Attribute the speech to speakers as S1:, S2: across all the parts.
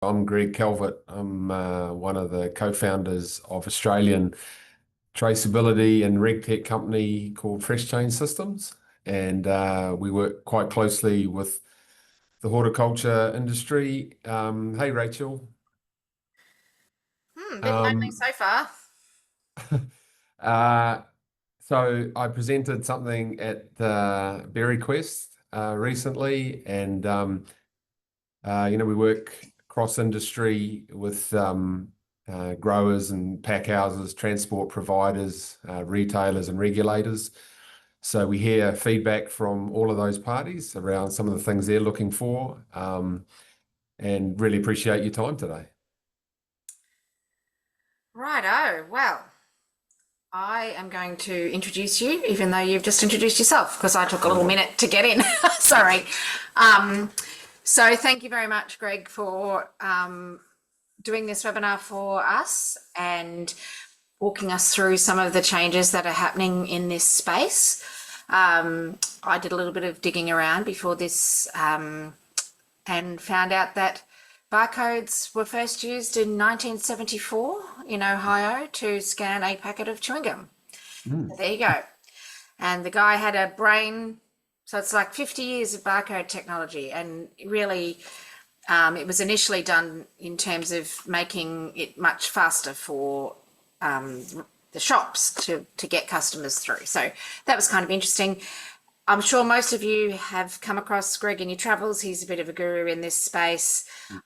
S1: I'm Greg Calvert. I'm one of the co-founders of Australian traceability and regtech company called FreshChain Systems. And we work quite closely with the horticulture industry. Hey, Rachel.
S2: Bit lonely
S1: Um,
S2: so far.
S1: uh, so I presented something at the Berry Quest recently, and we work cross industry with growers and pack houses, transport providers, retailers, and regulators. So we hear feedback from all of those parties around some of the things they're looking for, and really appreciate your time today.
S2: Righto. Well, I am going to introduce you, even though you've just introduced yourself, because I took a little minute to get in. Sorry. So thank you very much, Greg, for doing this webinar for us and walking us through some of the changes that are happening in this space. I did a little bit of digging around before this and found out that barcodes were first used in 1974 in Ohio to scan a packet of chewing gum. So there you go. And the guy had a brain, so it's like 50 years of barcode technology, and really it was initially done in terms of making it much faster for the shops to get customers through. So that was kind of interesting. I'm sure most of you have come across Greg in your travels. He's a bit of a guru in this space.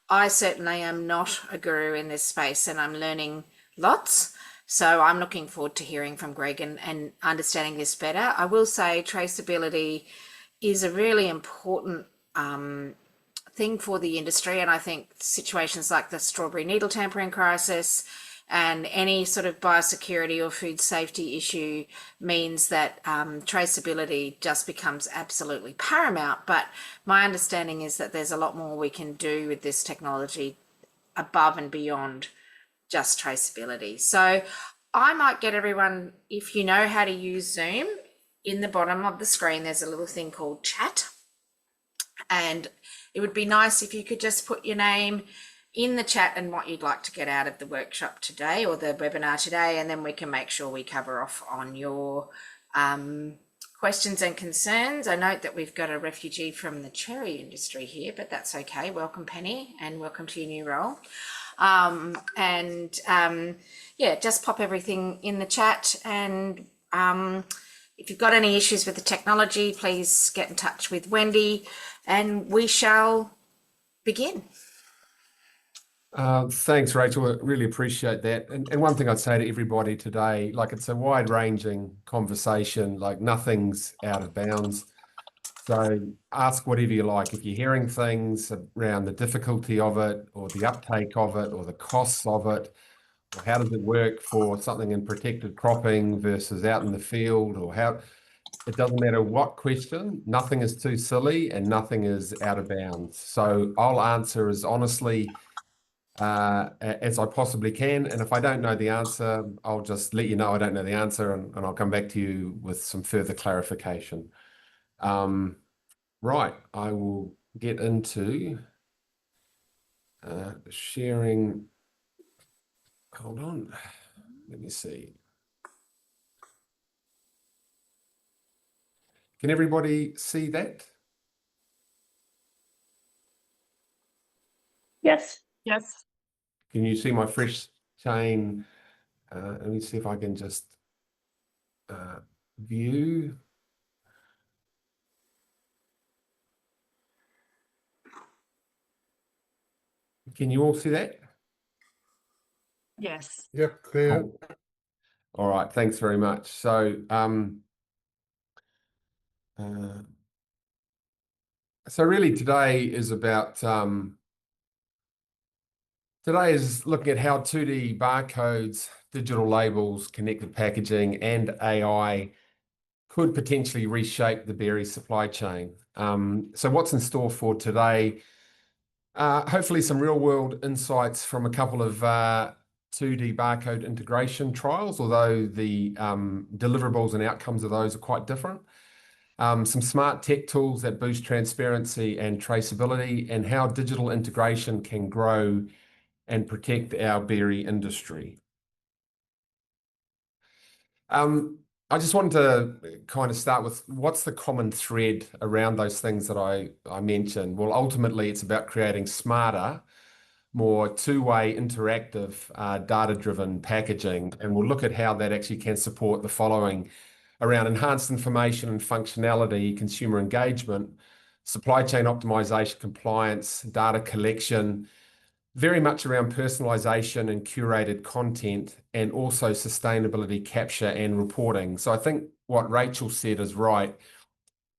S2: I certainly am not a guru in this space, and I'm learning lots. So I'm looking forward to hearing from Greg and understanding this better. I will say traceability is a really important thing for the industry. And I think situations like the strawberry needle tampering crisis and any sort of biosecurity or food safety issue means that traceability just becomes absolutely paramount. But my understanding is that there's a lot more we can do with this technology above and beyond just traceability. So I might get everyone, if you know how to use Zoom, in the bottom of the screen, there's a little thing called chat. And it would be nice if you could just put your name in the chat and what you'd like to get out of the workshop today or the webinar today, and then we can make sure we cover off on your questions and concerns. I note that we've got a refugee from the cherry industry here, but that's okay. Welcome, Penny, and welcome to your new role. Yeah, just pop everything in the chat, and if you've got any issues with the technology, please get in touch with Wendy and we shall begin.
S1: Thanks, Rachel. I really appreciate that. And one thing I'd say to everybody today, like it's a wide-ranging conversation, like nothing's out of bounds. So ask whatever you like. If you're hearing things around the difficulty of it or the uptake of it or the costs of it, or how does it work for something in protected cropping versus out in the field, or how, it doesn't matter what question, nothing is too silly and nothing is out of bounds. So I'll answer as honestly as I possibly can. And if I don't know the answer, I'll just let you know I don't know the answer, and I'll come back to you with some further clarification. Right, I will get into sharing. Hold on, let me see. Can everybody see that?
S3: Yes.
S4: Yes.
S1: Can you see my fresh chain? Let me see if I can just view. Can you all see that?
S4: Yes.
S3: Yep, clear.
S1: Cool. All right, thanks very much. So really today is about today is looking at how 2D barcodes, digital labels, connected packaging, and AI could potentially reshape the berry supply chain. So what's in store for today? Hopefully some real world insights from a couple of 2D barcode integration trials, although the deliverables and outcomes of those are quite different. some smart tech tools that boost transparency and traceability, and how digital integration can grow and protect our berry industry. I just wanted to kind of start with what's the common thread around those things that I mentioned. Well, ultimately, it's about creating smarter, more two-way interactive, data-driven packaging. And we'll look at how that actually can support the following around enhanced information and functionality, consumer engagement, supply chain optimization, compliance, data collection, very much around personalization and curated content, and also sustainability capture and reporting. So I think what Rachel said is right,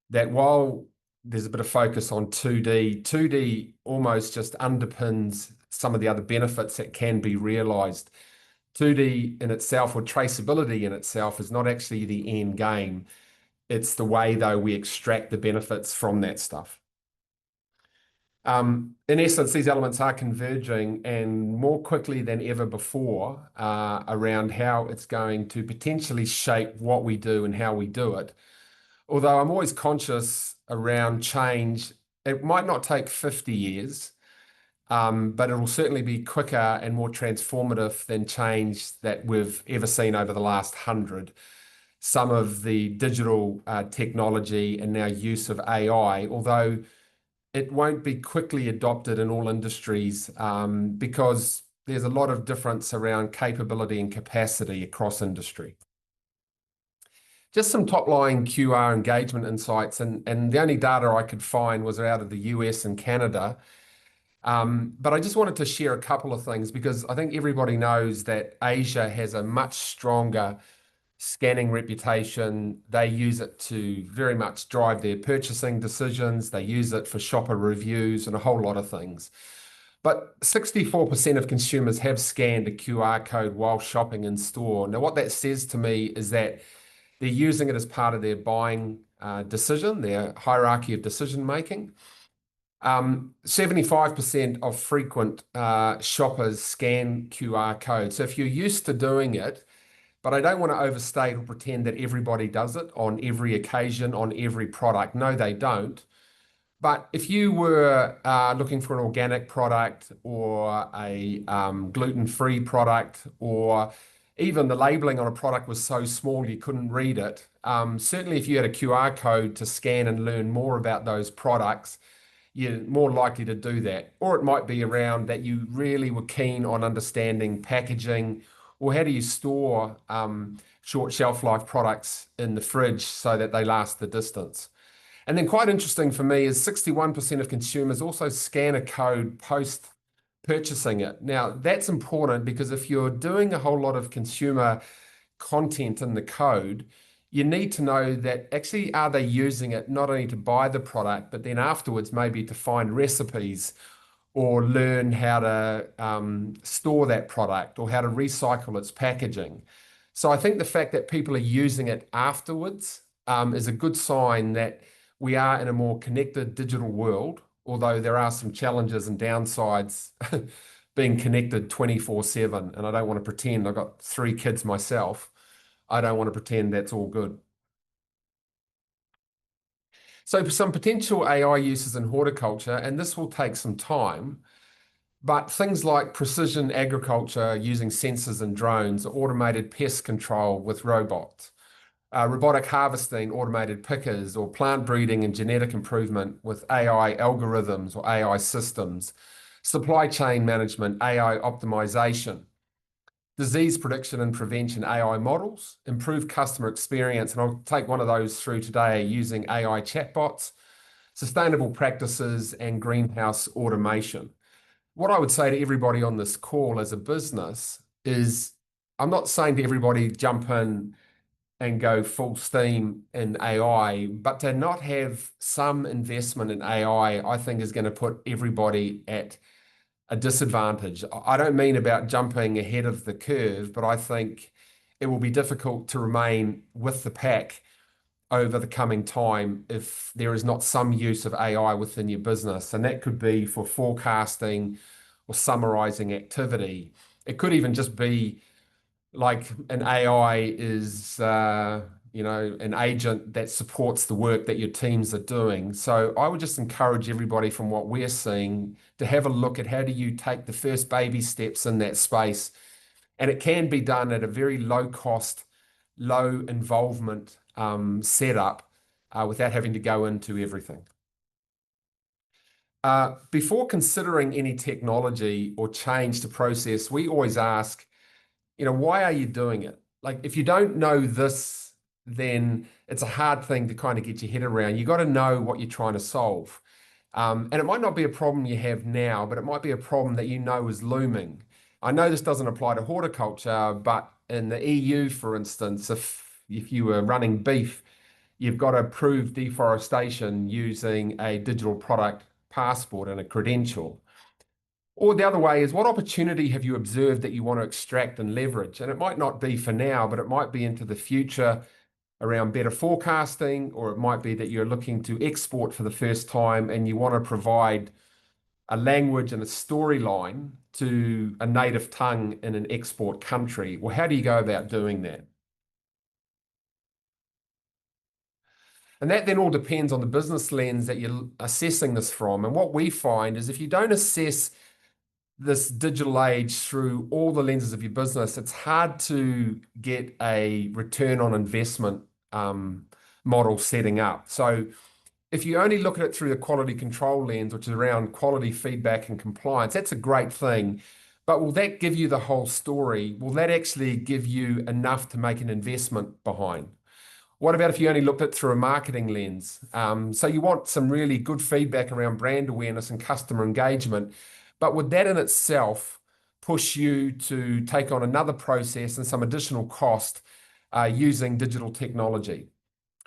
S1: that while there's a bit of focus on 2D almost just underpins some of the other benefits that can be realized. 2D in itself, or traceability in itself, is not actually the end game. It's the way, though, we extract the benefits from that stuff. In essence, these elements are converging, and more quickly than ever before, around how it's going to potentially shape what we do and how we do it. Although I'm always conscious around change, it might not take 50 years, but it will certainly be quicker and more transformative than change that we've ever seen over the last 100. Some of the digital technology and now use of AI, although it won't be quickly adopted in all industries, because there's a lot of difference around capability and capacity across industry. Just some top-line QR engagement insights, and the only data I could find was out of the US and Canada. But I just wanted to share a couple of things, because I think everybody knows that Asia has a much stronger scanning reputation. They use it to very much drive their purchasing decisions. They use it for shopper reviews and a whole lot of things. But 64% of consumers have scanned a QR code while shopping in store. Now, what that says to me is that they're using it as part of their buying decision, their hierarchy of decision making. 75% of frequent shoppers scan QR codes. So if you're used to doing it, but I don't want to overstate or pretend that everybody does it on every occasion, on every product. No, they don't. But if you were looking for an organic product, or a gluten-free product, or even the labeling on a product was so small you couldn't read it, certainly if you had a QR code to scan and learn more about those products, you're more likely to do that. Or it might be around that you really were keen on understanding packaging, or how do you store short shelf life products in the fridge so that they last the distance. And then quite interesting for me is 61% of consumers also scan a code post purchasing it. Now, that's important, because if you're doing a whole lot of consumer content in the code, you need to know that actually, are they using it not only to buy the product, but then afterwards maybe to find recipes, or learn how to store that product, or how to recycle its packaging. So I think the fact that people are using it afterwards is a good sign that we are in a more connected digital world, although there are some challenges and downsides being connected 24/7. And I don't want to pretend, I've got 3 kids myself. I don't want to pretend that's all good. So for some potential AI uses in horticulture, and this will take some time, but things like precision agriculture using sensors and drones, automated pest control with robots, robotic harvesting, automated pickers, or plant breeding and genetic improvement with AI algorithms or AI systems, supply chain management, AI optimization, disease prediction and prevention, AI models, improve customer experience, and I'll take one of those through today using AI chatbots, sustainable practices, and greenhouse automation. What I would say to everybody on this call as a business is, I'm not saying to everybody jump in and go full steam in AI, but to not have some investment in AI, I think is going to put everybody at a disadvantage. I don't mean about jumping ahead of the curve, but I think it will be difficult to remain with the pack over the coming time if there is not some use of AI within your business. And that could be for forecasting or summarizing activity. It could even just be like an AI is an agent that supports the work that your teams are doing. So I would just encourage everybody from what we're seeing to have a look at how do you take the first baby steps in that space. And it can be done at a very low cost, low involvement setup without having to go into everything. Before considering any technology or change to process, we always ask, why are you doing it? Like, if you don't know this, then it's a hard thing to kind of get your head around. You got to know what you're trying to solve. And it might not be a problem you have now, but it might be a problem that you know is looming. I know this doesn't apply to horticulture, but in the EU, for instance, if you were running beef, you've got to prove deforestation using a digital product passport and a credential. Or the other way is, what opportunity have you observed that you want to extract and leverage? And it might not be for now, but it might be into the future around better forecasting, or it might be that you're looking to export for the first time and you want to provide a language and a storyline to a native tongue in an export country. Well, how do you go about doing that? And that then all depends on the business lens that you're assessing this from. And what we find is if you don't assess this digital age through all the lenses of your business, it's hard to get a return on investment model setting up. So if you only look at it through the quality control lens, which is around quality feedback and compliance, that's a great thing. But will that give you the whole story? Will that actually give you enough to make an investment behind? What about if you only looked at it through a marketing lens? So you want some really good feedback around brand awareness and customer engagement, but would that in itself push you to take on another process and some additional cost using digital technology?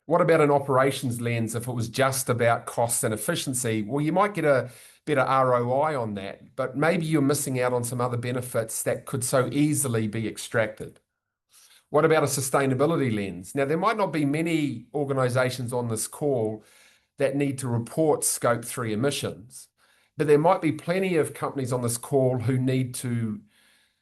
S1: What about an operations lens if it was just about cost and efficiency? Well, you might get a better ROI on that, but maybe you're missing out on some other benefits that could so easily be extracted. What about a sustainability lens? Now, there might not be many organizations on this call that need to report scope 3 emissions, but there might be plenty of companies on this call who need to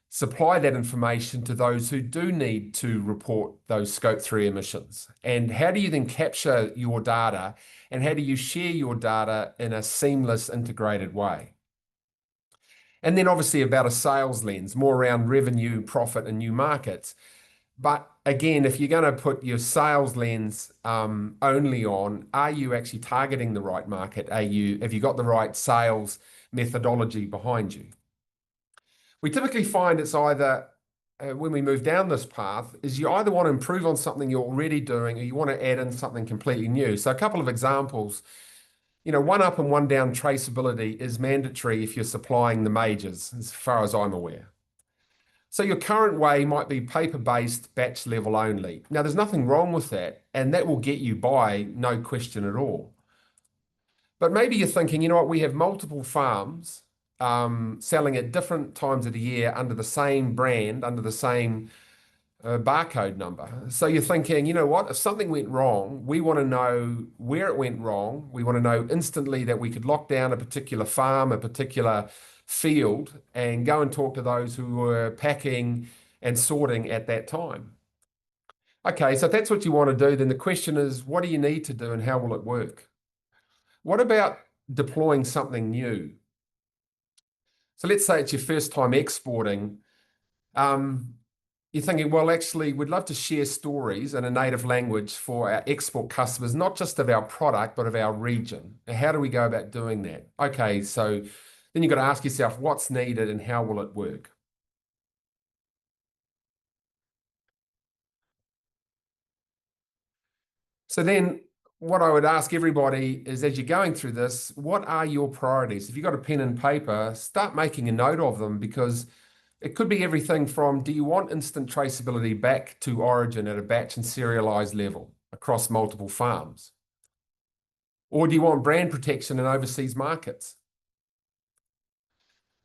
S1: supply that information to those who do need to report those scope 3 emissions. And how do you then capture your data, and how do you share your data in a seamless, integrated way? And then obviously about a sales lens, more around revenue, profit, and new markets. But again, if you're going to put your sales lens only on, are you actually targeting the right market? Have you got the right sales methodology behind you? We typically find it's either, when we move down this path, is you either want to improve on something you're already doing, or you want to add in something completely new. So a couple of examples, one up and one down traceability is mandatory if you're supplying the majors, as far as I'm aware. So your current way might be paper-based, batch level only. Now, there's nothing wrong with that, and that will get you by, no question at all. But maybe you're thinking, you know what, we have multiple farms selling at different times of the year under the same brand, under the same barcode number. So you're thinking, you know what, if something went wrong, we want to know where it went wrong. We want to know instantly that we could lock down a particular farm, a particular field, and go and talk to those who were packing and sorting at that time. Okay, so if that's what you want to do, then the question is, what do you need to do and how will it work? What about deploying something new? So let's say it's your first time exporting. You're thinking, well, actually, we'd love to share stories in a native language for our export customers, not just of our product, but of our region. Now, how do we go about doing that? Okay, so then you've got to ask yourself what's needed and how will it work? So then what I would ask everybody is, as you're going through this, what are your priorities? If you've got a pen and paper, start making a note of them, because it could be everything from, do you want instant traceability back to origin at a batch and serialized level across multiple farms? Or do you want brand protection in overseas markets?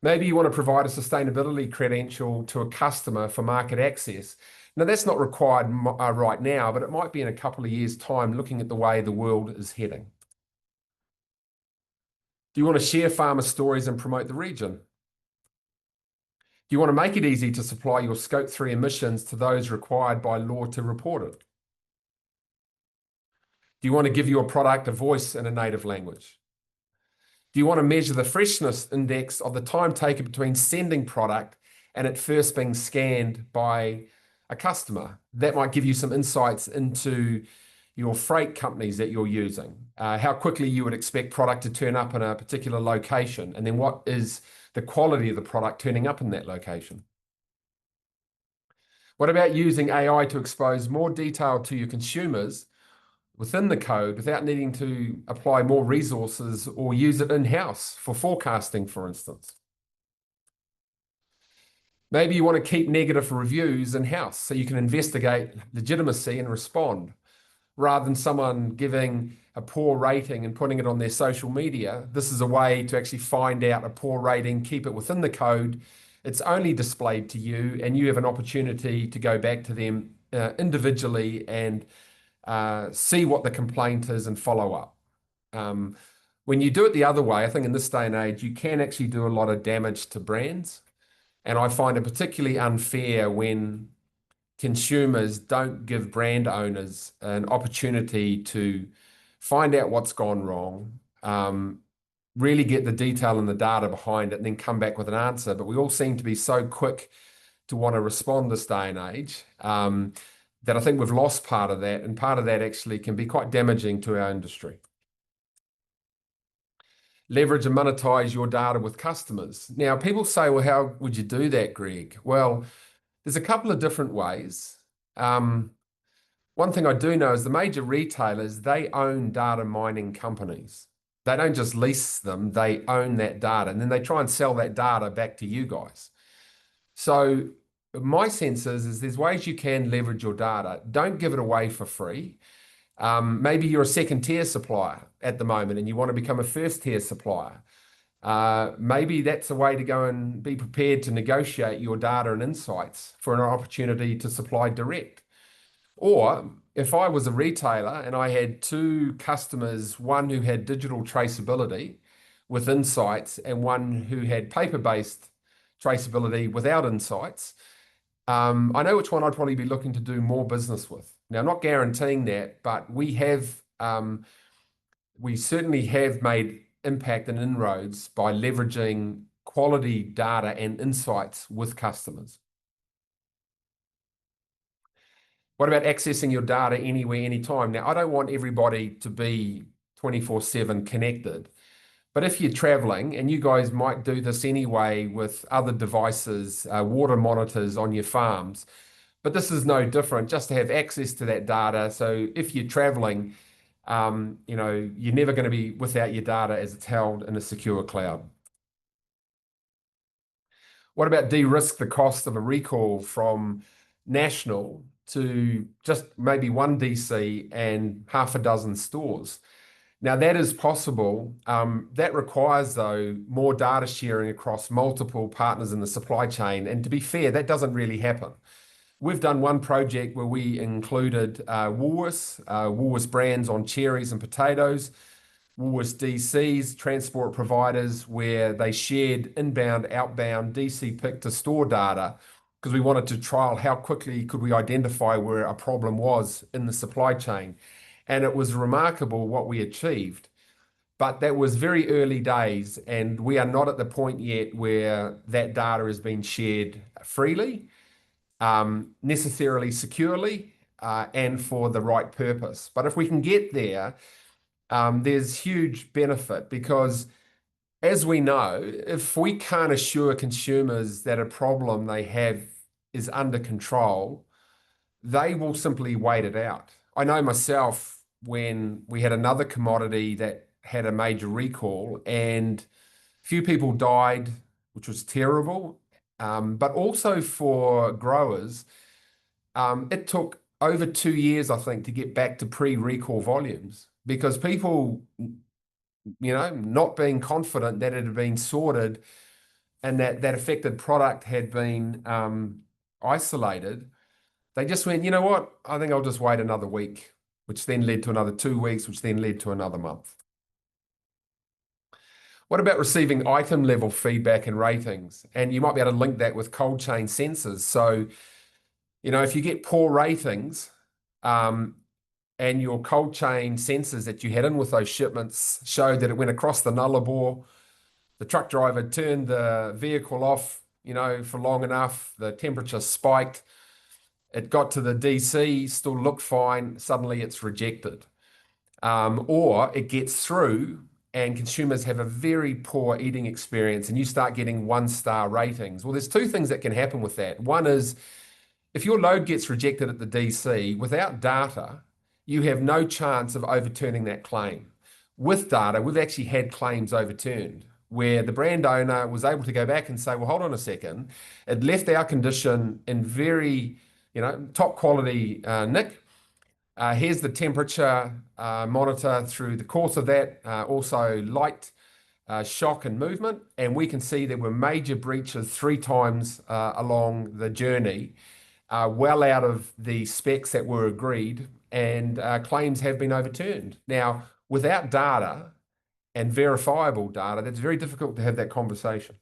S1: Maybe you want to provide a sustainability credential to a customer for market access. Now, that's not required right now, but it might be in a couple of years' time, looking at the way the world is heading. Do you want to share farmer stories and promote the region? Do you want to make it easy to supply your scope 3 emissions to those required by law to report it? Do you want to give your product a voice in a native language? Do you want to measure the freshness index of the time taken between sending product and it first being scanned by a customer? That might give you some insights into your freight companies that you're using, how quickly you would expect product to turn up in a particular location, and then what is the quality of the product turning up in that location. What about using AI to expose more detail to your consumers within the code without needing to apply more resources or use it in-house for forecasting, for instance? Maybe you want to keep negative reviews in-house so you can investigate legitimacy and respond. Rather than someone giving a poor rating and putting it on their social media, this is a way to actually find out a poor rating, keep it within the code. It's only displayed to you, and you have an opportunity to go back to them individually and see what the complaint is and follow up. When you do it the other way, I think in this day and age, you can actually do a lot of damage to brands. And I find it particularly unfair when consumers don't give brand owners an opportunity to find out what's gone wrong, really get the detail and the data behind it, and then come back with an answer. But we all seem to be so quick to want to respond this day and age that I think we've lost part of that, and part of that actually can be quite damaging to our industry. Leverage and monetize your data with customers. Now, people say, well, how would you do that, Greg? Well, there's a couple of different ways. One thing I do know is the major retailers, they own data mining companies. They don't just lease them, they own that data, and then they try and sell that data back to you guys. So my sense is there's ways you can leverage your data. Don't give it away for free. Maybe you're a second tier supplier at the moment and you want to become a first tier supplier. Maybe that's a way to go and be prepared to negotiate your data and insights for an opportunity to supply direct. Or if I was a retailer and I had two customers, one who had digital traceability with insights and one who had paper-based traceability without insights, I know which one I'd probably be looking to do more business with. Now, I'm not guaranteeing that, but we certainly have made impact and inroads by leveraging quality data and insights with customers. What about accessing your data anywhere, anytime? Now, I don't want everybody to be 24/7 connected, but if you're traveling, and you guys might do this anyway with other devices, water monitors on your farms, but this is no different, just to have access to that data. So if you're traveling, you're never going to be without your data as it's held in a secure cloud. What about de-risk the cost of a recall from national to just maybe one DC and half a dozen stores? Now, that is possible. That requires, though, more data sharing across multiple partners in the supply chain. And to be fair, that doesn't really happen. We've done one project where we included Woolworths brands on cherries and potatoes, Woolworths DCs, transport providers, where they shared inbound, outbound DC pick to store data, because we wanted to trial how quickly could we identify where a problem was in the supply chain. And it was remarkable what we achieved. But that was very early days, and we are not at the point yet where that data has been shared freely, necessarily securely, and for the right purpose. But if we can get there, there's huge benefit, because as we know, if we can't assure consumers that a problem they have is under control, they will simply wait it out. I know myself, when we had another commodity that had a major recall and few people died, which was terrible, but also for growers, it took over 2 years, I think, to get back to pre-recall volumes, because people, not being confident that it had been sorted and that affected product had been isolated, they just went, you know what, I think I'll just wait another week, which then led to another 2 weeks, which then led to another month. What about receiving item level feedback and ratings? And you might be able to link that with cold chain sensors. So, if you get poor ratings, and your cold chain sensors that you had in with those shipments showed that it went across the nullarbor. The truck driver turned the vehicle off, for long enough. The temperature spiked. It got to the DC, still looked fine. Suddenly it's rejected. Or it gets through and consumers have a very poor eating experience and you start getting 1-star ratings. Well, there's two things that can happen with that. One is if your load gets rejected at the DC, without data, you have no chance of overturning that claim. With data, we've actually had claims overturned where the brand owner was able to go back and say, well, hold on a second. It left our condition in very, top quality nick. Here's the temperature monitor through the course of that, also light, shock and movement. And we can see there were major breaches 3 times along the journey, well out of the specs that were agreed, and claims have been overturned. Now, without data and verifiable data, that's very difficult to have that conversation.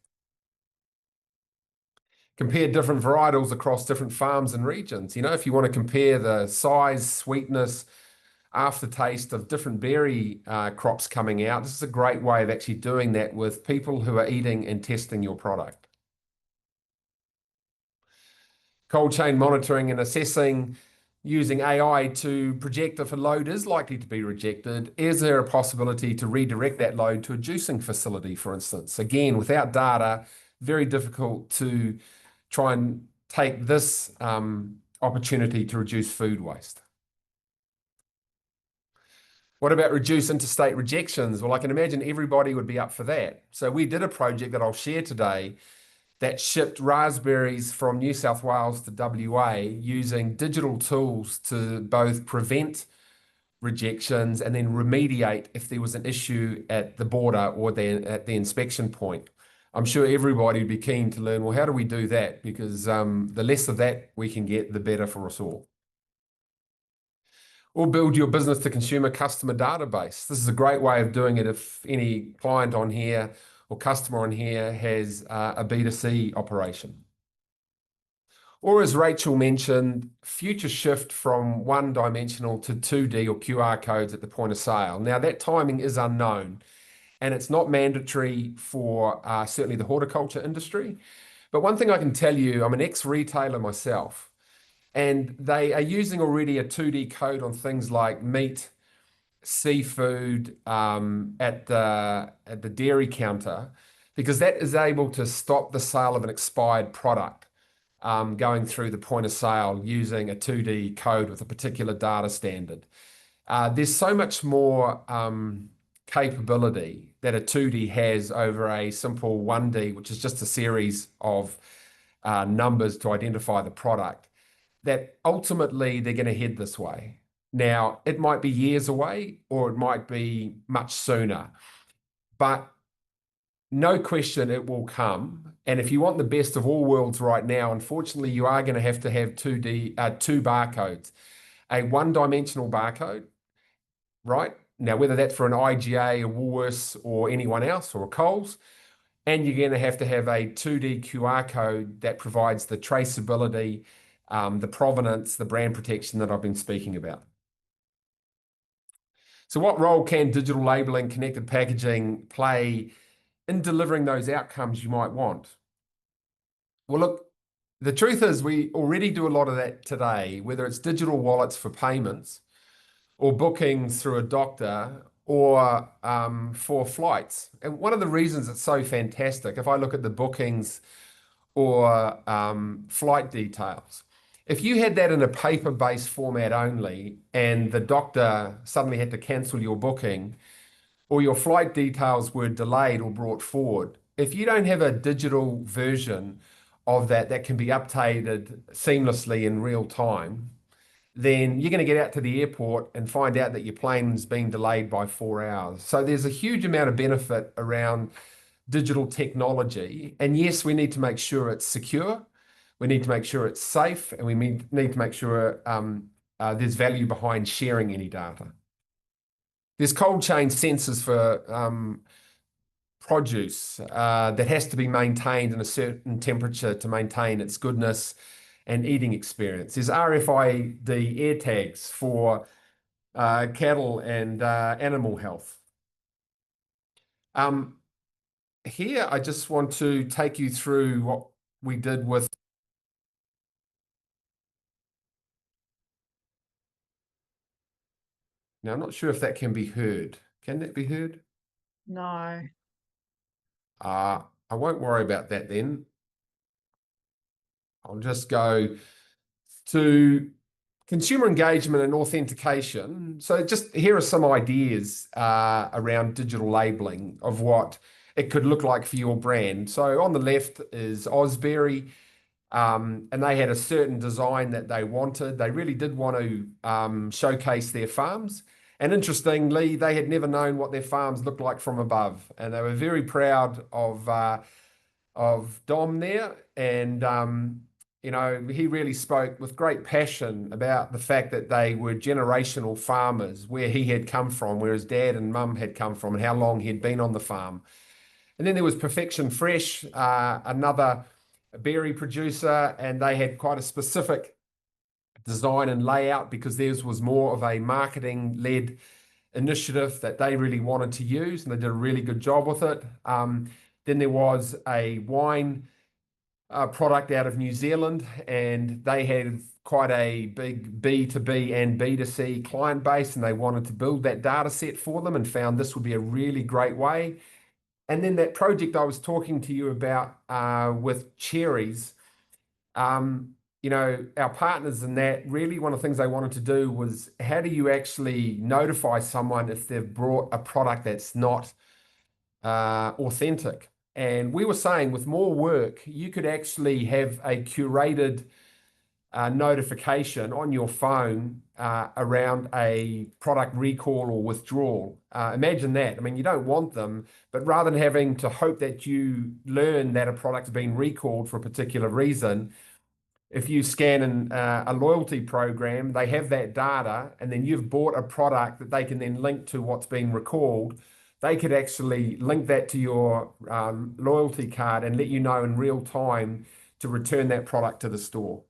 S1: Compare different varietals across different farms and regions. If you want to compare the size, sweetness, aftertaste of different berry crops coming out, this is a great way of actually doing that with people who are eating and testing your product. Cold chain monitoring and assessing using AI to project if a load is likely to be rejected. Is there a possibility to redirect that load to a juicing facility, for instance? Again, without data, very difficult to try and take this opportunity to reduce food waste. What about reduce interstate rejections? Well, I can imagine everybody would be up for that. So we did a project that I'll share today that shipped raspberries from New South Wales to WA using digital tools to both prevent rejections and then remediate if there was an issue at the border or at the inspection point. I'm sure everybody would be keen to learn, well, how do we do that? Because the less of that we can get, the better for us all. Or build your business to consumer customer database. This is a great way of doing it if any client on here or customer on here has a B2C operation. Or as Rachel mentioned, future shift from one-dimensional to 2D or QR codes at the point of sale. Now that timing is unknown and it's not mandatory for certainly the horticulture industry. But one thing I can tell you, I'm an ex-retailer myself, and they are using already a 2D code on things like meat, seafood at the dairy counter, because that is able to stop the sale of an expired product going through the point of sale using a 2D code with a particular data standard. There's so much more capability that a 2D has over a simple 1D, which is just a series of numbers to identify the product, that ultimately they're going to head this way. Now, it might be years away or it might be much sooner, but no question it will come. And if you want the best of all worlds right now, unfortunately, you are going to have 2 barcodes, a one-dimensional barcode, right? Now, whether that's for an IGA, a Woolworths, or anyone else, or a Coles, and you're going to have a 2D QR code that provides the traceability, the provenance, the brand protection that I've been speaking about. So what role can digital labeling, connected packaging play in delivering those outcomes you might want? Well, look, the truth is we already do a lot of that today, whether it's digital wallets for payments or bookings through a doctor or for flights. And one of the reasons it's so fantastic, if I look at the bookings or flight details, if you had that in a paper-based format only and the doctor suddenly had to cancel your booking or your flight details were delayed or brought forward, if you don't have a digital version of that can be updated seamlessly in real time, then you're going to get out to the airport and find out that your plane's been delayed by 4 hours. So there's a huge amount of benefit around digital technology. And yes, we need to make sure it's secure. We need to make sure it's safe, and we need to make sure there's value behind sharing any data. There's cold chain sensors for produce that has to be maintained in a certain temperature to maintain its goodness and eating experience. There's RFID air tags for cattle and animal health. Here, I just want to take you through what we did with. Now, I'm not sure if that can be heard. Can that be heard?
S3: No.
S1: I won't worry about that then. I'll just go to consumer engagement and authentication. So just here are some ideas around digital labeling of what it could look like for your brand. So on the left is Osberry, and they had a certain design that they wanted. They really did want to showcase their farms. And interestingly, they had never known what their farms looked like from above. And they were very proud of Dom there. And he really spoke with great passion about the fact that they were generational farmers, where he had come from, where his dad and mum had come from, and how long he'd been on the farm. And then there was Perfection Fresh, another berry producer, and they had quite a specific design and layout because theirs was more of a marketing-led initiative that they really wanted to use, and they did a really good job with it. Then there was a wine product out of New Zealand, and they had quite a big B2B and B2C client base, and they wanted to build that data set for them and found this would be a really great way. And then that project I was talking to you about with cherries, our partners in that, really one of the things they wanted to do was, how do you actually notify someone if they've brought a product that's not authentic? And we were saying with more work, you could actually have a curated notification on your phone around a product recall or withdrawal. Imagine that. I mean, you don't want them, but rather than having to hope that you learn that a product's been recalled for a particular reason, if you scan a loyalty program, they have that data, and then you've bought a product that they can then link to what's been recalled. They could actually link that to your loyalty card and let you know in real time to return that product to the store.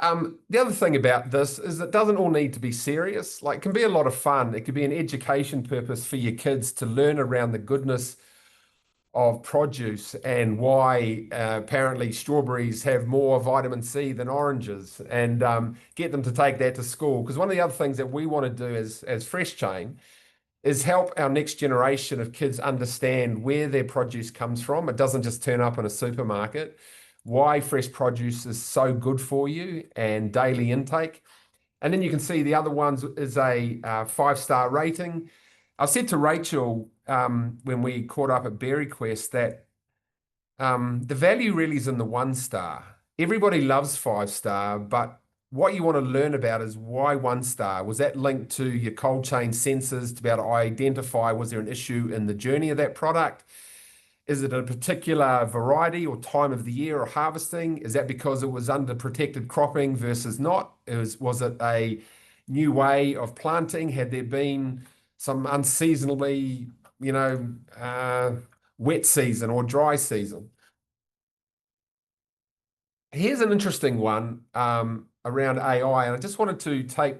S1: The other thing about this is it doesn't all need to be serious. Like, it can be a lot of fun. It could be an education purpose for your kids to learn around the goodness of produce and why apparently strawberries have more vitamin C than oranges, and get them to take that to school. Because one of the other things that we want to do as FreshChain is help our next generation of kids understand where their produce comes from. It doesn't just turn up in a supermarket. Why fresh produce is so good for you and daily intake. And then you can see the other ones is a 5-star rating. I said to Rachel when we caught up at Berry Quest that the value really is in the 1-star. Everybody loves 5-star, but what you want to learn about is why 1-star. Was that linked to your cold chain sensors to be able to identify, was there an issue in the journey of that product? Is it a particular variety or time of the year or harvesting? Is that because it was under protected cropping versus not? Was it a new way of planting? Had there been some unseasonably, wet season or dry season? Here's an interesting one around AI, and I just wanted to take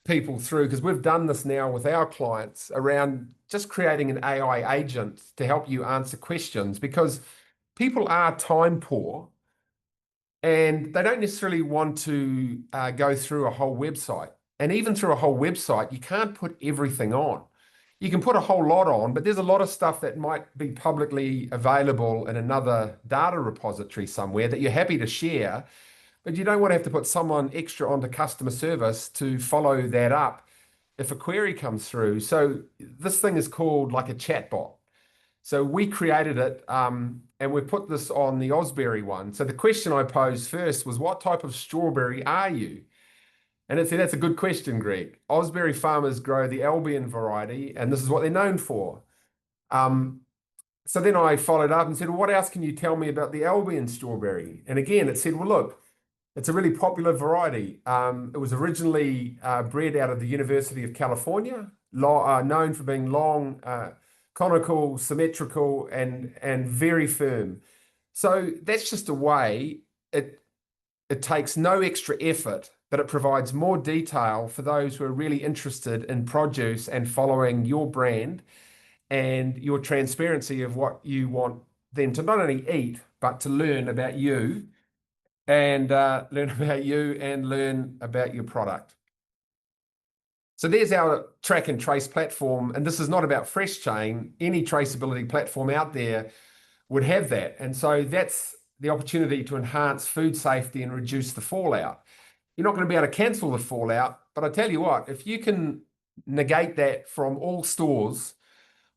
S1: people through, because we've done this now with our clients around just creating an AI agent to help you answer questions, because people are time poor and they don't necessarily want to go through a whole website. And even through a whole website, you can't put everything on. You can put a whole lot on, but there's a lot of stuff that might be publicly available in another data repository somewhere that you're happy to share, but you don't want to have to put someone extra onto customer service to follow that up if a query comes through. So this thing is called like a chatbot. So we created it and we put this on the Osberry one. So the question I posed first was, what type of strawberry are you? And it said, that's a good question, Greg. Osberry farmers grow the Albion variety, and this is what they're known for. So then I followed up and said, well, what else can you tell me about the Albion strawberry? And again, it said, well, look, it's a really popular variety. It was originally bred out of the University of California, known for being long, conical, symmetrical, and very firm. So that's just a way it takes no extra effort but it provides more detail for those who are really interested in produce and following your brand and your transparency of what you want them to not only eat, but to learn about you and learn about your product. So there's our track and trace platform. And this is not about FreshChain. Any traceability platform out there would have that. And so that's the opportunity to enhance food safety and reduce the fallout. You're not going to be able to cancel the fallout, but I tell you what, if you can negate that from all stores,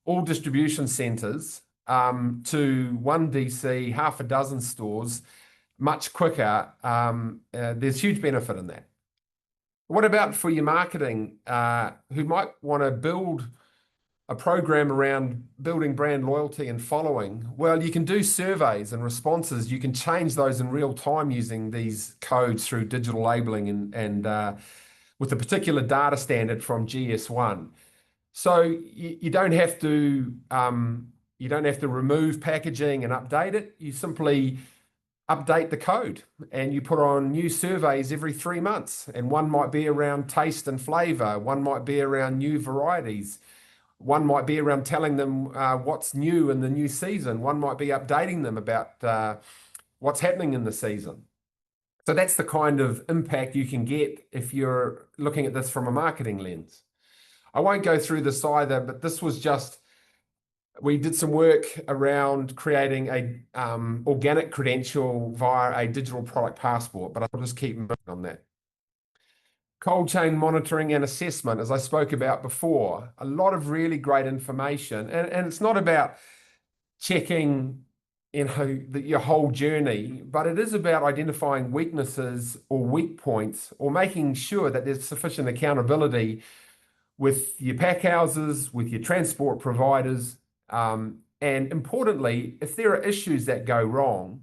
S1: all distribution centers, to one DC, half a dozen stores, much quicker, there's huge benefit in that. What about for your marketing, who might want to build a program around building brand loyalty and following? Well, you can do surveys and responses. You can change those in real time using these codes through digital labeling and with a particular data standard from GS1. So you don't have to remove packaging and update it. You simply update the code and you put on new surveys every 3 months. And one might be around taste and flavor. One might be around new varieties. One might be around telling them what's new in the new season. One might be updating them about what's happening in the season. So that's the kind of impact you can get if you're looking at this from a marketing lens. I won't go through this either, but this was just, we did some work around creating a organic credential via a digital product passport, but I'll just keep moving on that. Cold chain monitoring and assessment, as I spoke about before, a lot of really great information. And it's not about checking, your whole journey, but it is about identifying weaknesses or weak points or making sure that there's sufficient accountability with your pack houses, with your transport providers, and importantly, if there are issues that go wrong,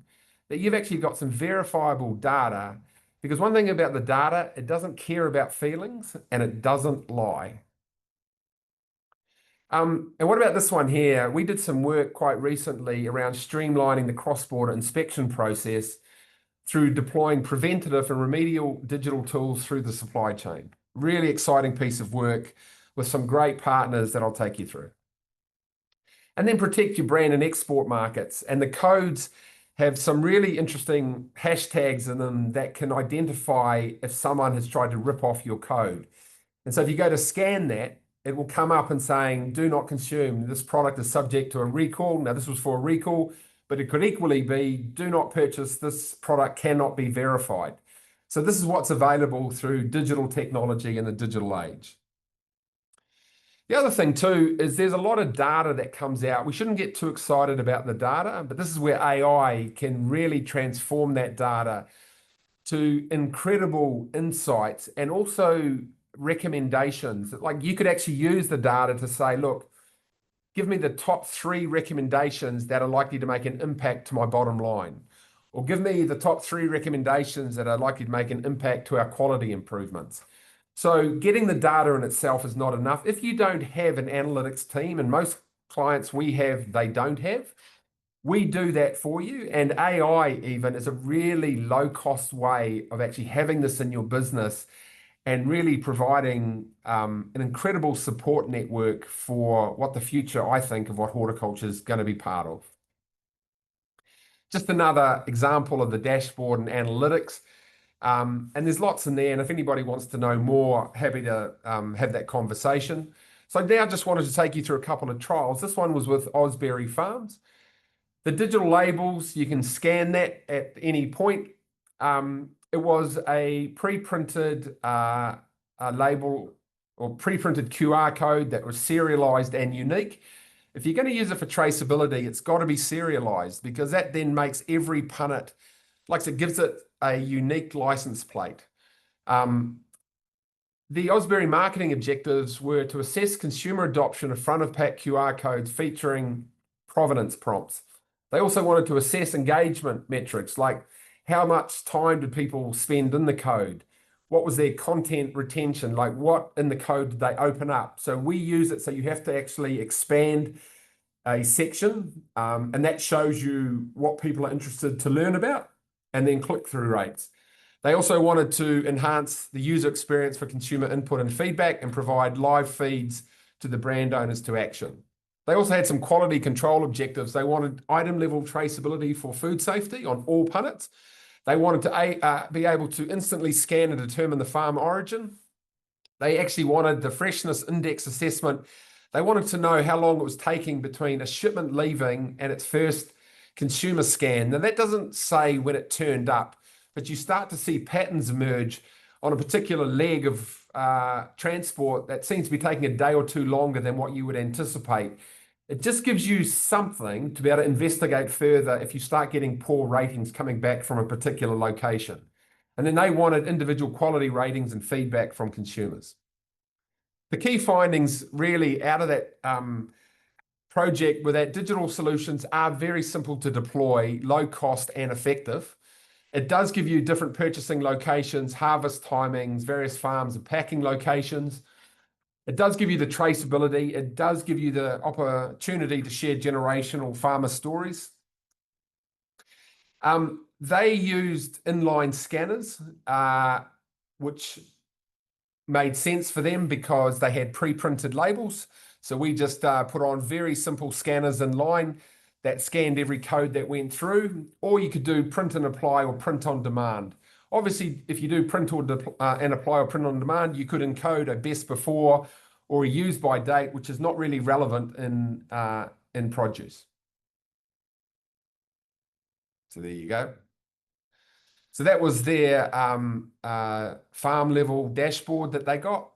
S1: that you've actually got some verifiable data. Because one thing about the data, it doesn't care about feelings and it doesn't lie. And what about this one here? We did some work quite recently around streamlining the cross-border inspection process through deploying preventative and remedial digital tools through the supply chain. Really exciting piece of work with some great partners that I'll take you through. And then protect your brand and export markets. And the codes have some really interesting hashtags in them that can identify if someone has tried to rip off your code. And so if you go to scan that, it will come up and saying, do not consume. This product is subject to a recall. Now, this was for a recall, but it could equally be, do not purchase. This product cannot be verified. So this is what's available through digital technology in the digital age. The other thing too is there's a lot of data that comes out. We shouldn't get too excited about the data, but this is where AI can really transform that data to incredible insights and also recommendations. Like you could actually use the data to say, look, give me the top 3 recommendations that are likely to make an impact to my bottom line. Or give me the top 3 recommendations that are likely to make an impact to our quality improvements. So getting the data in itself is not enough. If you don't have an analytics team, and most clients we have, they don't have, we do that for you. And AI even is a really low cost way of actually having this in your business and really providing an incredible support network for what the future, I think, of what horticulture is going to be part of. Just another example of the dashboard and analytics. And there's lots in there. And if anybody wants to know more, happy to have that conversation. So now I just wanted to take you through a couple of trials. This one was with Osberry Farms. The digital labels, you can scan that at any point. It was a pre-printed label or pre-printed QR code that was serialized and unique. If you're going to use it for traceability, it's got to be serialized because that then makes every punnet, like it gives it a unique license plate. The Osberry marketing objectives were to assess consumer adoption of front of pack QR codes featuring provenance prompts. They also wanted to assess engagement metrics, like how much time did people spend in the code? What was their content retention? Like what in the code did they open up? So we use it so you have to actually expand a section and that shows you what people are interested to learn about and then click-through rates. They also wanted to enhance the user experience for consumer input and feedback and provide live feeds to the brand owners to action. They also had some quality control objectives. They wanted item level traceability for food safety on all punnets. They wanted to be able to instantly scan and determine the farm origin. They actually wanted the freshness index assessment. They wanted to know how long it was taking between a shipment leaving and its first consumer scan. Now, that doesn't say when it turned up, but you start to see patterns emerge on a particular leg of transport that seems to be taking a day or two longer than what you would anticipate. It just gives you something to be able to investigate further if you start getting poor ratings coming back from a particular location. And then they wanted individual quality ratings and feedback from consumers. The key findings really out of that project were that digital solutions are very simple to deploy, low cost and effective. It does give you different purchasing locations, harvest timings, various farms and packing locations. It does give you the traceability. It does give you the opportunity to share generational farmer stories. They used inline scanners, which made sense for them because they had pre-printed labels. So we just put on very simple scanners in line that scanned every code that went through, or you could do print and apply or print on demand. Obviously, if you do print or and apply or print on demand, you could encode a best before or a use by date, which is not really relevant in produce. So there you go. So that was their farm level dashboard that they got.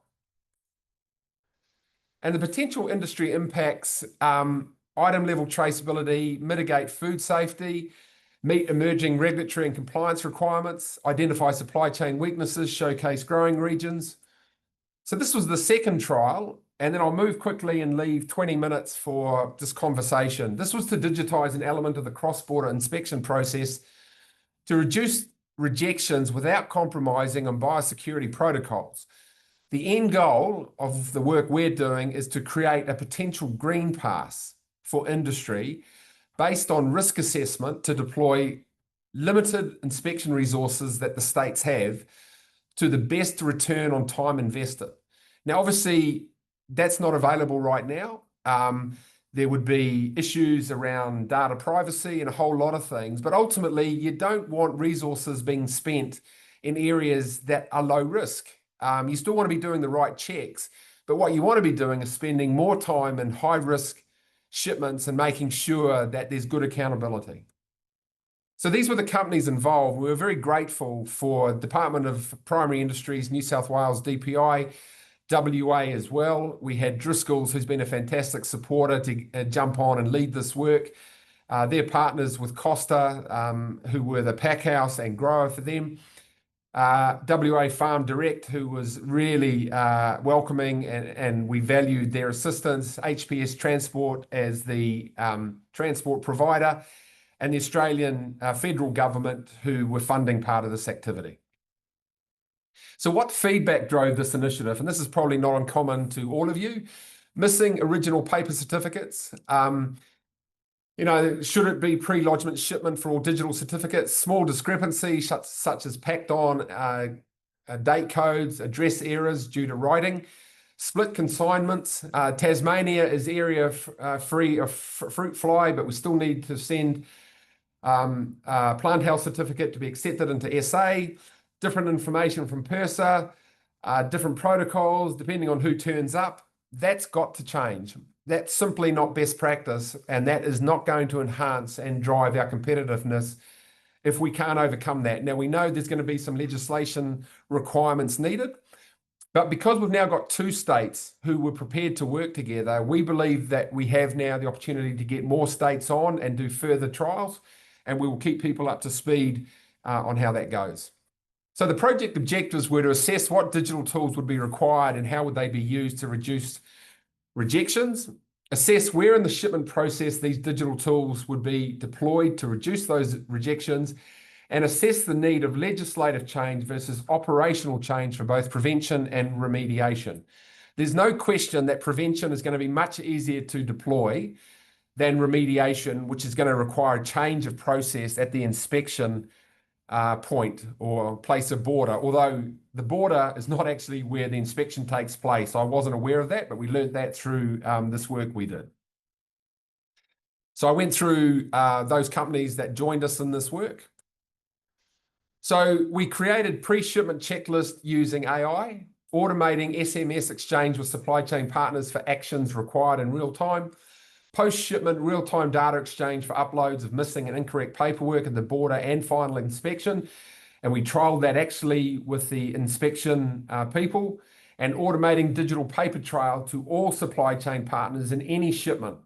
S1: And the potential industry impacts, item level traceability, mitigate food safety, meet emerging regulatory and compliance requirements, identify supply chain weaknesses, showcase growing regions. So this was the second trial, and then I'll move quickly and leave 20 minutes for this conversation. This was to digitize an element of the cross-border inspection process to reduce rejections without compromising on biosecurity protocols. The end goal of the work we're doing is to create a potential green pass for industry based on risk assessment to deploy limited inspection resources that the states have to the best return on time invested. Now, obviously, that's not available right now. There would be issues around data privacy and a whole lot of things, but ultimately you don't want resources being spent in areas that are low risk. You still want to be doing the right checks, but what you want to be doing is spending more time in high risk shipments and making sure that there's good accountability. So these were the companies involved. We were very grateful for Department of Primary Industries, New South Wales, DPI, WA as well. We had Driscoll's, who's been a fantastic supporter to jump on and lead this work. They're partners with Costa, who were the pack house and grower for them. WA Farm Direct, who was really welcoming and we valued their assistance. HPS Transport as the transport provider, and the Australian federal government, who were funding part of this activity. So what feedback drove this initiative? And this is probably not uncommon to all of you. Missing original paper certificates. Should it be pre-lodgement shipment for all digital certificates? Small discrepancies such as packed on date codes, address errors due to writing. Split consignments. Tasmania is area free of fruit fly, but we still need to send plant health certificate to be accepted into SA. Different information from PIRSA, different protocols, depending on who turns up. That's got to change. That's simply not best practice, and that is not going to enhance and drive our competitiveness if we can't overcome that. Now, we know there's going to be some legislation requirements needed, but because we've now got two states who were prepared to work together, we believe that we have now the opportunity to get more states on and do further trials, and we will keep people up to speed on how that goes. So the project objectives were to assess what digital tools would be required and how would they be used to reduce rejections, assess where in the shipment process these digital tools would be deployed to reduce those rejections, and assess the need of legislative change versus operational change for both prevention and remediation. There's no question that prevention is going to be much easier to deploy than remediation, which is going to require a change of process at the inspection point or place of border, although the border is not actually where the inspection takes place. I wasn't aware of that, but we learned that through this work we did. So I went through those companies that joined us in this work. So we created pre-shipment checklist using AI, automating SMS exchange with supply chain partners for actions required in real time, post-shipment real-time data exchange for uploads of missing and incorrect paperwork at the border and final inspection. And we trialed that actually with the inspection people, and automating digital paper trail to all supply chain partners in any shipment.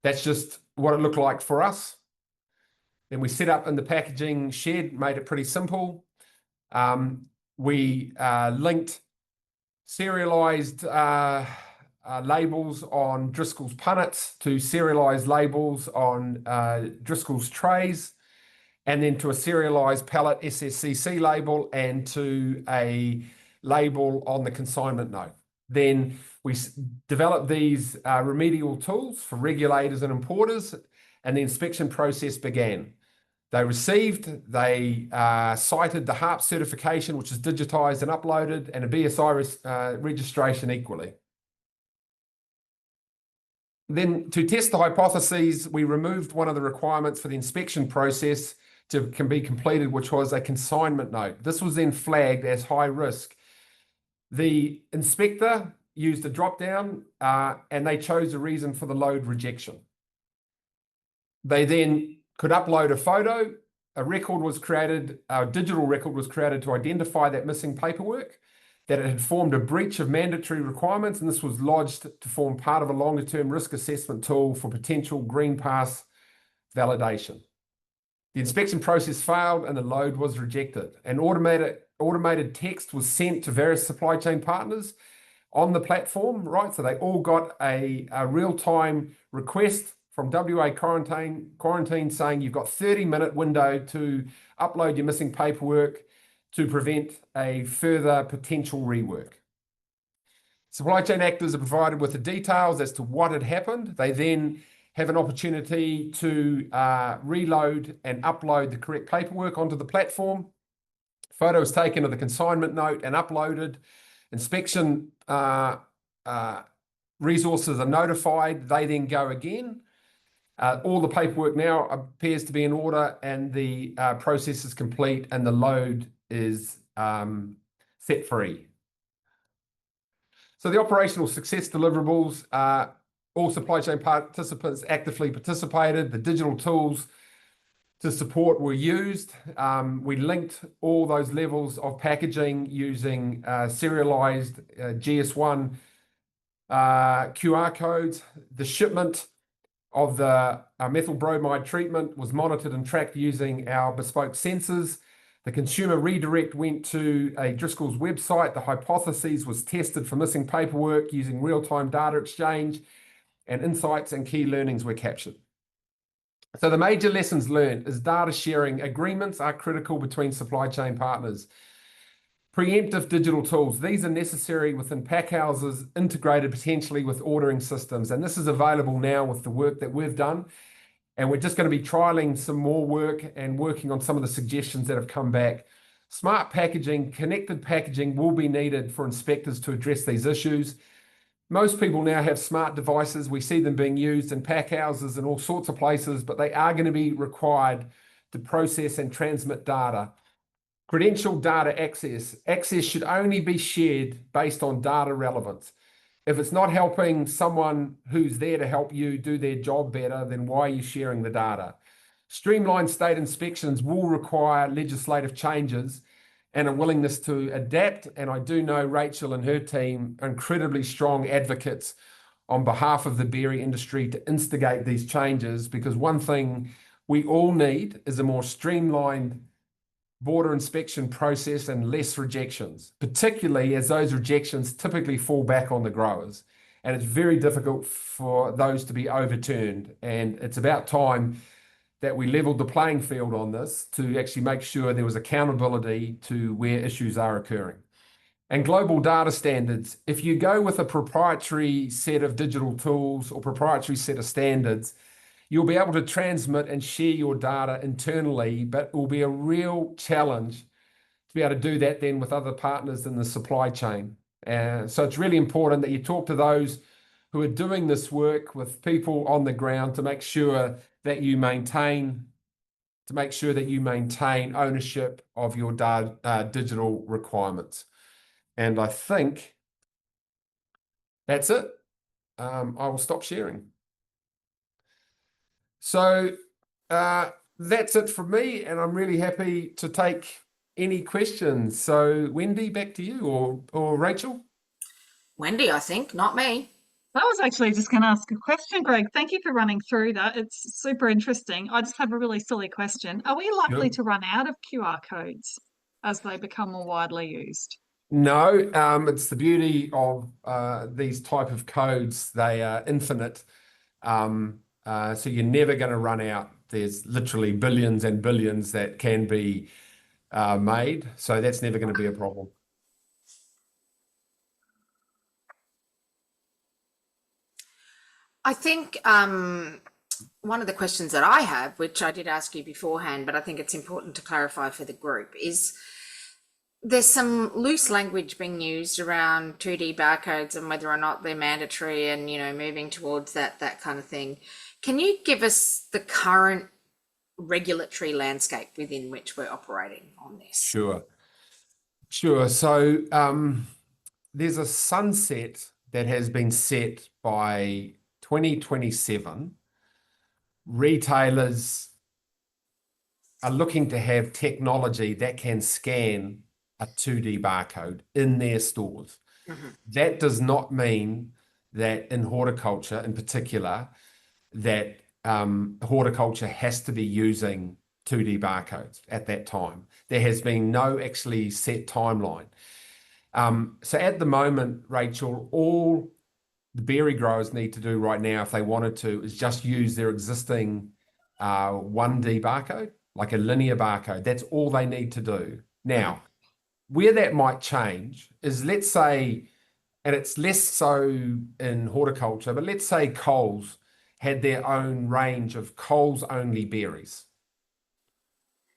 S1: That's just what it looked like for us. Then we set up in the packaging shed, made it pretty simple. We linked serialized labels on Driscoll's punnets to serialized labels on Driscoll's trays, and then to a serialized pallet SSCC label and to a label on the consignment note. Then we developed these remedial tools for regulators and importers, and the inspection process began. They cited the HARP certification, which is digitized and uploaded, and a BSI registration equally. Then to test the hypotheses, we removed one of the requirements for the inspection process can be completed, which was a consignment note. This was then flagged as high risk. The inspector used a drop-down and they chose a reason for the load rejection. They then could upload a photo. A record was created, a digital record was created to identify that missing paperwork, that it had formed a breach of mandatory requirements, and this was lodged to form part of a longer-term risk assessment tool for potential green pass validation. The inspection process failed and the load was rejected. An automated text was sent to various supply chain partners on the platform, right? So they all got a real-time request from WA quarantine saying you've got 30-minute window to upload your missing paperwork to prevent a further potential rework. Supply chain actors are provided with the details as to what had happened. They then have an opportunity to reload and upload the correct paperwork onto the platform. Photo is taken of the consignment note and uploaded. Inspection resources are notified. They then go again. All the paperwork now appears to be in order, and the process is complete, and the load is set free. So the operational success deliverables, all supply chain participants actively participated. The digital tools to support were used. We linked all those levels of packaging using serialized GS1 QR codes. The shipment of the methyl bromide treatment was monitored and tracked using our bespoke sensors. The consumer redirect went to a Driscoll's website. The hypothesis was tested for missing paperwork using real-time data exchange, and insights and key learnings were captured. So the major lessons learned is data sharing agreements are critical between supply chain partners. Preemptive digital tools, these are necessary within pack houses, integrated potentially with ordering systems. And this is available now with the work that we've done. And we're just going to be trialing some more work and working on some of the suggestions that have come back. Smart packaging, connected packaging will be needed for inspectors to address these issues. Most people now have smart devices. We see them being used in pack houses and all sorts of places, but they are going to be required to process and transmit data. Credential data access. Access should only be shared based on data relevance. If it's not helping someone who's there to help you do their job better, then why are you sharing the data? Streamlined state inspections will require legislative changes and a willingness to adapt. And I do know Rachel and her team are incredibly strong advocates on behalf of the dairy industry to instigate these changes, because one thing we all need is a more streamlined border inspection process and less rejections, particularly as those rejections typically fall back on the growers. And it's very difficult for those to be overturned. And it's about time that we leveled the playing field on this to actually make sure there was accountability to where issues are occurring. And global data standards. If you go with a proprietary set of digital tools or proprietary set of standards, You'll be able to transmit and share your data internally, but it will be a real challenge to be able to do that then with other partners in the supply chain. So it's really important that you talk to those who are doing this work with people on the ground to make sure that you maintain ownership of your digital requirements. And I think that's it. I will stop sharing. So that's it from me, and I'm really happy to take any questions. So Wendy, back to you, or Rachel.
S2: Wendy, I think, not me.
S3: I was actually just going to ask a question, Greg. Thank you for running through that. It's super interesting. I just have a really silly question. Are we likely to run out of QR codes as they become more widely used?
S1: No, it's the beauty of these type of codes. They are infinite. So you're never going to run out. There's literally billions and billions that can be made. So that's never going to be a problem.
S2: I think one of the questions that I have, which I did ask you beforehand, but I think it's important to clarify for the group, is there's some loose language being used around 2D barcodes and whether or not they're mandatory and, you know, moving towards that kind of thing. Can you give us the current regulatory landscape within which we're operating on this?
S1: Sure. So there's a sunset that has been set by 2027. Retailers are looking to have technology that can scan a 2D barcode in their stores.
S2: Mm-hmm.
S1: That does not mean that in horticulture in particular, that horticulture has to be using 2D barcodes at that time. There has been no actually set timeline. So at the moment, Rachel, all the berry growers need to do right now, if they wanted to, is just use their existing 1D barcode, like a linear barcode. That's all they need to do. Now, where that might change is, let's say, and it's less so in horticulture, but let's say Coles had their own range of Coles only berries,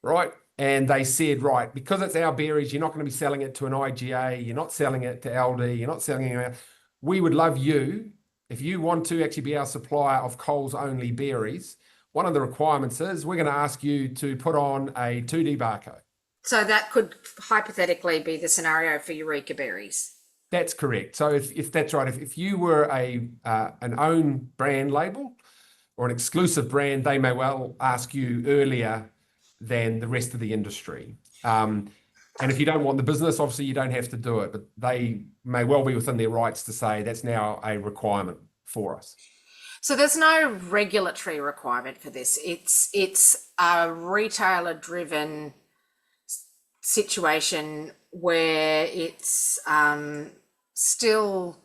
S1: right? And they said, right, because it's our berries, you're not going to be selling it to an IGA, you're not selling it to LD, you're not selling it. We would love you, if you want to actually be our supplier of Coles only berries, one of the requirements is we're going to ask you to put on a 2D barcode.
S2: So that could hypothetically be the scenario for Eureka berries.
S1: That's correct. So if that's right, if you were an own brand label or an exclusive brand, they may well ask you earlier than the rest of the industry. And if you don't want the business, obviously you don't have to do it, but they may well be within their rights to say that's now a requirement for us.
S2: So there's no regulatory requirement for this. It's a retailer-driven situation where it's still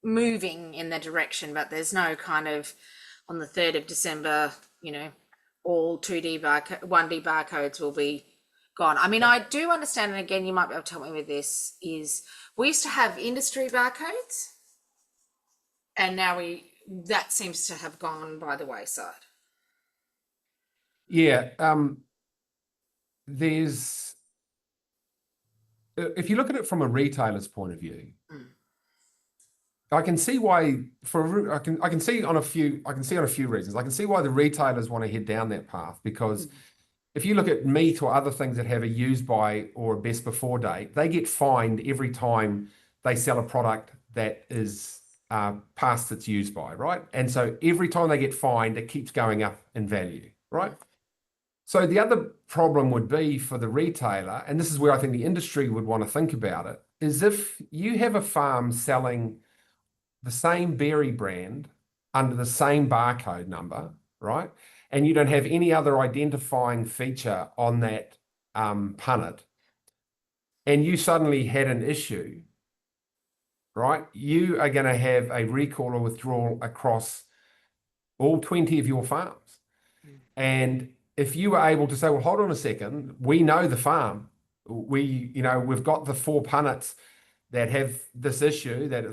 S2: moving in the direction, but there's no kind of on the 3rd of December, you know, all 1D barcodes will be gone. I mean, I do understand, and again, you might be able to help me with this, is we used to have industry barcodes, and now that seems to have gone by the wayside.
S1: Yeah, there's, if you look at it from a retailer's point of view, I can see why I can see on a few reasons. I can see why the retailers want to head down that path, because if you look at meat or other things that have a use by or a best before date, they get fined every time they sell a product that is past its use by, right? And so every time they get fined, it keeps going up in value, right? So the other problem would be for the retailer, and this is where I think the industry would want to think about it, is if you have a farm selling the same berry brand under the same barcode number, right? And you don't have any other identifying feature on that punnet, and you suddenly had an issue, right? You are going to have a recall or withdrawal across all 20 of your farms. And if you were able to say, well, hold on a second, we know the farm. We've got the 4 punnets that have this issue that,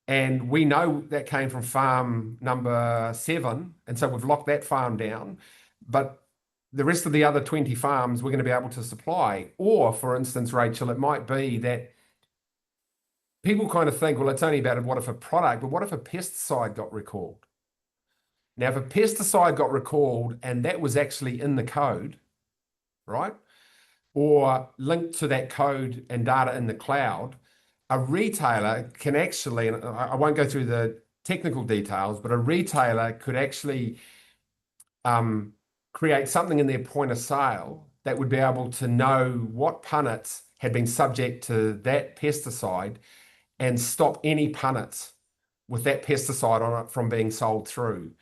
S1: And we know that came from farm number 7. And so we've locked that farm down. But the rest of the other 20 farms we're going to be able to supply. Or, for instance, Rachel, it might be that people kind of think, well, it's only about what if a product, but what if a pesticide got recalled? Now, if a pesticide got recalled and that was actually in the code, right, or linked to that code and data in the cloud, a retailer can actually, and I won't go through the technical details, but a retailer could actually create something in their point of sale that would be able to know what punnets had been subject to that pesticide and stop any punnets with that pesticide on it from being sold through.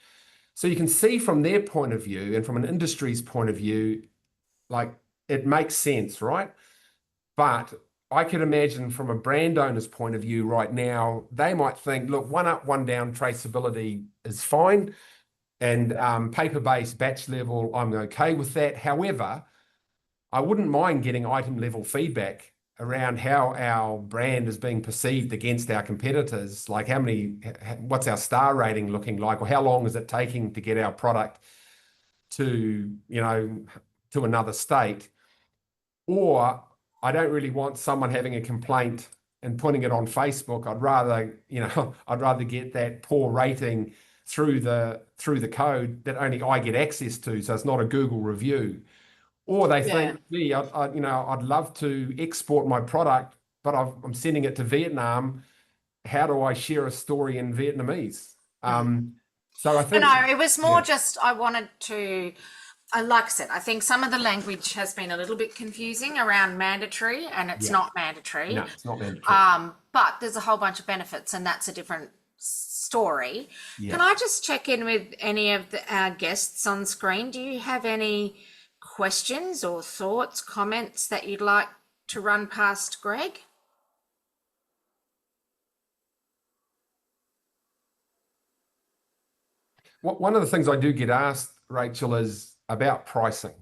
S1: So you can see from their point of view and from an industry's point of view, like it makes sense, right? But I could imagine from a brand owner's point of view right now, they might think, look, one up, one down traceability is fine. And paper-based batch level, I'm okay with that. However, I wouldn't mind getting item level feedback around how our brand is being perceived against our competitors. Like what's our star rating looking like, or how long is it taking to get our product to, to another state? Or I don't really want someone having a complaint and putting it on Facebook. I'd rather get that poor rating through the code that only I get access to, so it's not a Google review. Or they think, gee, I'd love to export my product, but I'm sending it to Vietnam. How do I share a story in Vietnamese? So I think
S2: No, it was more just I wanted to. Like I said, I think some of the language has been a little bit confusing around mandatory, and it's not mandatory.
S1: No, it's not mandatory.
S2: But there's a whole bunch of benefits, and that's a different story.
S1: Yeah.
S2: Can I just check in with any of our guests on screen? Do you have any questions or thoughts, comments that you'd like to run past Greg?
S1: One of the things I do get asked, Rachel, is about pricing.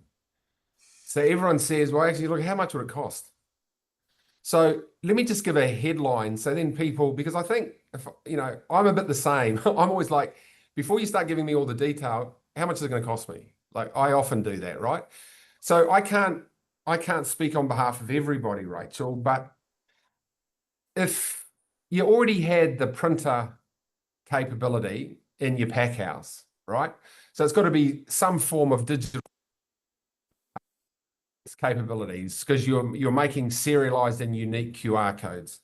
S1: So everyone says, well, actually, look, how much would it cost? So let me just give a headline. So then people, because I think, I'm a bit the same. I'm always like, before you start giving me all the detail, how much is it going to cost me? Like I often do that, right? So I can't speak on behalf of everybody, Rachel, but if you already had the printer capability in your pack house, right? So it's got to be some form of digital capabilities because you're making serialized and unique QR codes.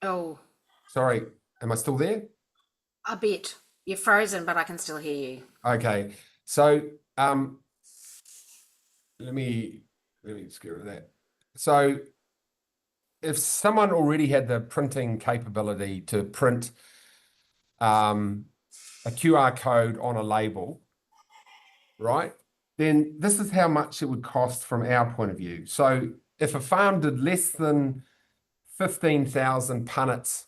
S2: Oh,
S1: sorry, am I still there?
S2: A bit. You're frozen, but I can still hear you.
S1: Okay, so let me just get rid of that. So if someone already had the printing capability to print a QR code on a label, right? Then this is how much it would cost from our point of view. So if a farm did less than 15,000 punnets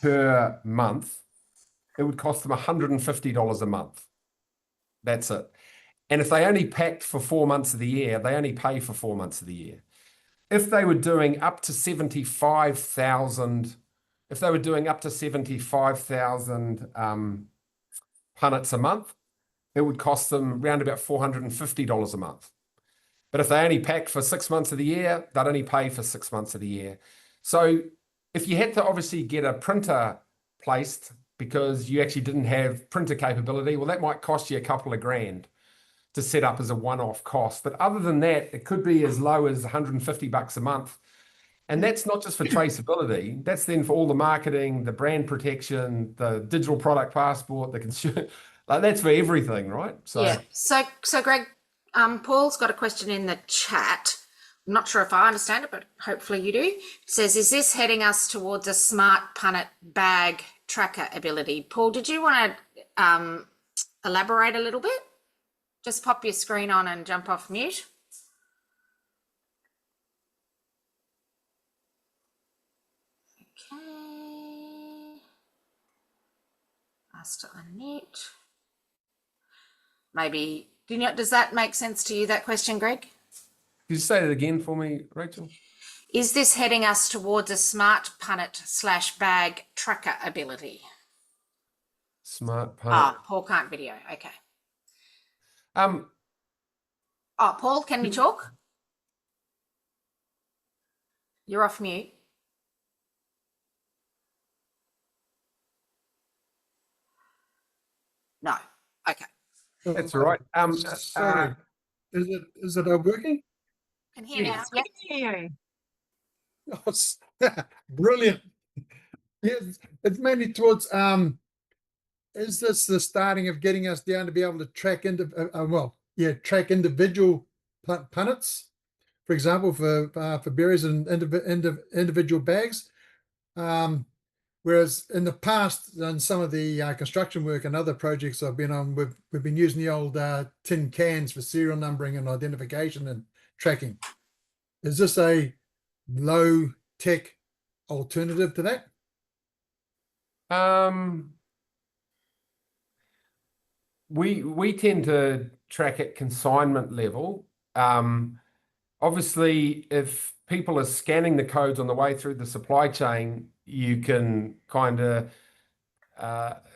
S1: per month, it would cost them $150 a month. That's it. And if they only packed for 4 months of the year, they only pay for 4 months of the year. If they were doing up to 75,000, punnets a month, it would cost them around about $450 a month. But if they only packed for 6 months of the year, they'd only pay for 6 months of the year. So if you had to obviously get a printer placed because you actually didn't have printer capability, well, that might cost you a couple of grand to set up as a one-off cost. But other than that, it could be as low as $150 a month. And that's not just for traceability. That's then for all the marketing, the brand protection, the digital product passport, the consumer. Like that's for everything, right? So
S2: yeah. So Greg, Paul's got a question in the chat. I'm not sure if I understand it, but hopefully you do. It says, is this heading us towards a smart punnet bag tracker ability? Paul, did you want to elaborate a little bit? Just pop your screen on and jump off mute. Okay. Ask to unmute. Maybe, does that make sense to you, that question, Greg?
S1: could you say that again for me, Rachel?
S2: Is this heading us towards a smart punnet / bag tracker ability?
S1: Smart
S2: Ah,
S1: punnet.
S2: Paul can't video. Okay.
S1: Um,
S2: Oh, Paul, can you talk? You're off mute. No. Okay.
S1: that's all right.
S4: Sorry, is it working?
S2: Can hear now.
S3: Yes, we can hear you.
S4: Oh, brilliant. Yes, it's mainly towards is this the starting of getting us down to be able to track track individual punnets, for example, for berries and individual bags. Whereas in the past, on some of the construction work and other projects I've been on, we've been using the old tin cans for serial numbering and identification and tracking. Is this a low tech alternative to that?
S1: We tend to track at consignment level. Obviously, if people are scanning the codes on the way through the supply chain, you can kind of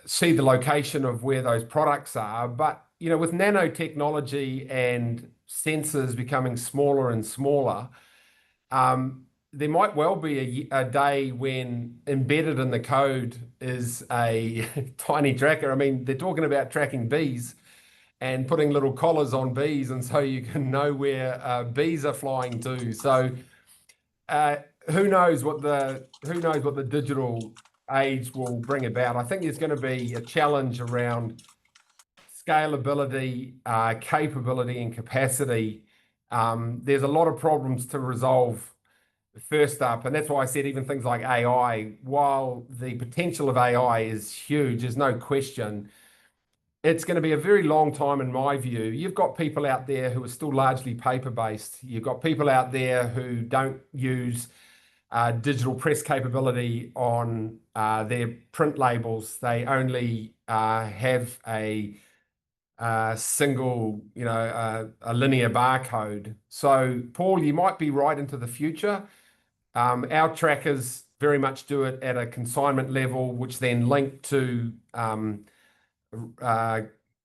S1: see the location of where those products are. But with nanotechnology and sensors becoming smaller and smaller, there might well be a day when embedded in the code is a tiny tracker. I mean, they're talking about tracking bees and putting little collars on bees, and so you can know where bees are flying to. So who knows what the digital age will bring about. I think there's going to be a challenge around scalability, capability, and capacity. There's a lot of problems to resolve first up, and that's why I said even things like AI, while the potential of AI is huge, there's no question, it's going to be a very long time in my view. You've got people out there who are still largely paper-based. You've got people out there who don't use digital press capability on their print labels. They only have a single, a linear barcode. So, Paul, you might be right into the future. Our trackers very much do it at a consignment level, which then link to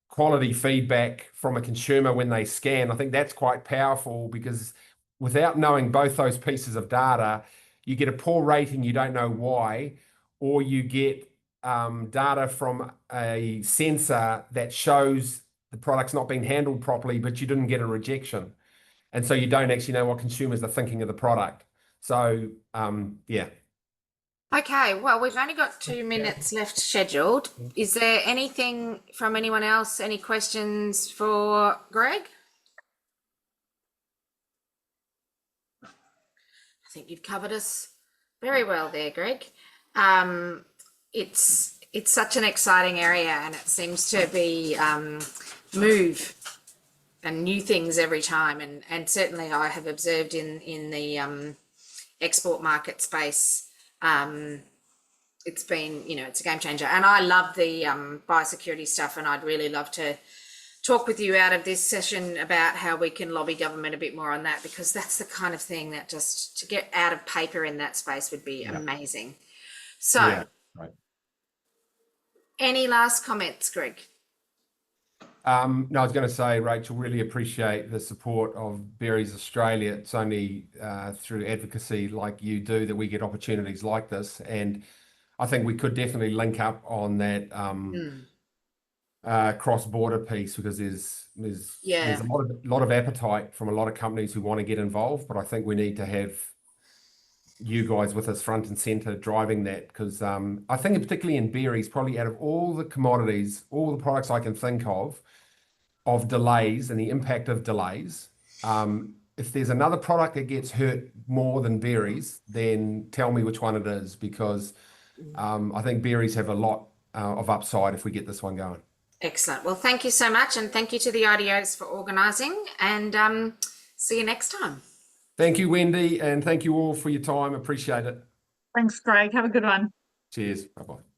S1: quality feedback from a consumer when they scan. I think that's quite powerful because without knowing both those pieces of data, you get a poor rating, you don't know why, or you get data from a sensor that shows the product's not being handled properly, but you didn't get a rejection. And so you don't actually know what consumers are thinking of the product. So, yeah.
S2: Okay, well, we've only got 2 minutes left scheduled. Is there anything from anyone else? Any questions for Greg? I think you've covered us very well there, Greg. It's such an exciting area, and it seems to be move and new things every time. And certainly I have observed in the export market space, it's been, it's a game changer. And I love the biosecurity stuff, and I'd really love to talk with you out of this session about how we can lobby government a bit more on that, because that's the kind of thing that just to get out of paper in that space would be amazing. So,
S1: right.
S2: Any last comments, Greg?
S1: No, I was going to say, Rachel, really appreciate the support of Berries Australia. It's only through advocacy like you do that we get opportunities like this. And I think we could definitely link up on that cross-border piece, because there's a lot of appetite from a lot of companies who want to get involved. But I think we need to have you guys with us front and center driving that, because I think particularly in berries, probably out of all the commodities, all the products I can think of delays and the impact of delays, if there's another product that gets hurt more than berries, then tell me which one it is, because I think berries have a lot of upside if we get this one going.
S2: Excellent. Well, thank you so much, and thank you to the IDOs for organising, and see you next time.
S1: Thank you, Wendy, and thank you all for your time. Appreciate it.
S3: Thanks, Greg. Have a good one.
S1: Cheers. Bye-bye.